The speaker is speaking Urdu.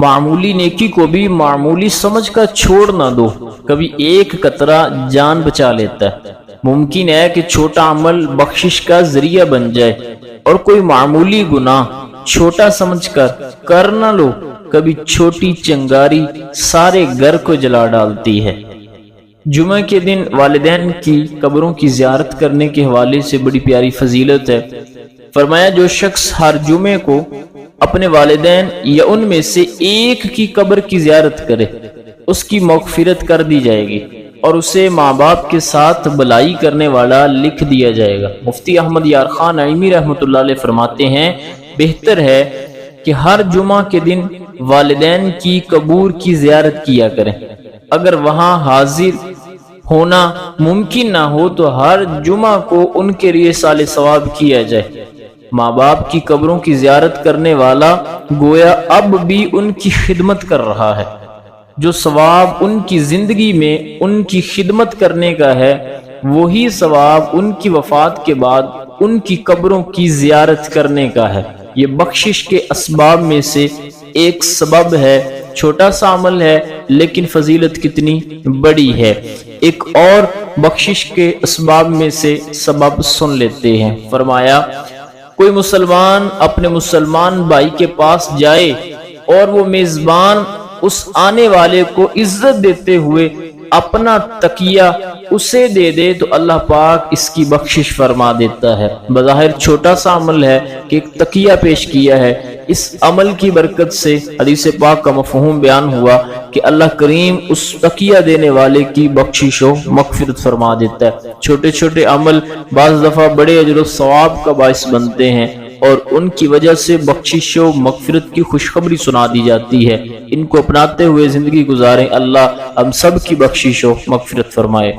معمولی نیکی کو بھی معمولی سمجھ کر چھوڑ نہ دو، کبھی ایک قطرہ جان بچا لیتا ہے۔ ممکن ہے کہ چھوٹا عمل بخشش کا ذریعہ بن جائے، اور کوئی معمولی گناہ چھوٹا سمجھ کر نہ لو، کبھی چھوٹی چنگاری سارے گھر کو جلا ڈالتی ہے۔ جمعہ کے دن والدین کی قبروں کی زیارت کرنے کے حوالے سے بڑی پیاری فضیلت ہے۔ فرمایا جو شخص ہر جمعے کو اپنے والدین یا ان میں سے ایک کی قبر کی زیارت کرے، اس کی مغفرت کر دی جائے گی اور اسے ماں باپ کے ساتھ بھلائی کرنے والا لکھ دیا جائے گا۔ مفتی احمد یار خان نعیمی رحمۃ اللہ علیہ فرماتے ہیں بہتر ہے کہ ہر جمعہ کے دن والدین کی قبور کی زیارت کیا کریں۔ اگر وہاں حاضر ہونا ممکن نہ ہو تو ہر جمعہ کو ان کے لیے سال ثواب کیا جائے۔ ماں باپ کی قبروں کی زیارت کرنے والا گویا اب بھی ان کی خدمت کر رہا ہے۔ جو ثواب ان کی زندگی میں ان کی خدمت کرنے کا ہے، وہی ثواب ان کی وفات کے بعد ان کی قبروں کی زیارت کرنے کا ہے۔ یہ بخشش کے اسباب میں سے ایک سبب ہے، چھوٹا سا عمل ہے لیکن فضیلت کتنی بڑی ہے۔ ایک اور بخشش کے اسباب میں سے سبب سن لیتے ہیں۔ فرمایا کوئی مسلمان اپنے مسلمان بھائی کے پاس جائے اور وہ میزبان اس آنے والے کو عزت دیتے ہوئے اپنا تکیہ اسے دے دے تو اللہ پاک اس کی بخشش فرما دیتا ہے۔ بظاہر چھوٹا سا عمل ہے کہ ایک تکیہ پیش کیا ہے، اس عمل کی برکت سے حدیث پاک کا مفہوم بیان ہوا کہ اللہ کریم اس تکیہ دینے والے کی بخشش و مغفرت فرما دیتا ہے۔ چھوٹے چھوٹے عمل بعض دفعہ بڑے اجر و ثواب کا باعث بنتے ہیں اور ان کی وجہ سے بخشش و مغفرت کی خوشخبری سنا دی جاتی ہے۔ ان کو اپناتے ہوئے زندگی گزاریں، اللہ ہم سب کی بخشش و مغفرت فرمائے۔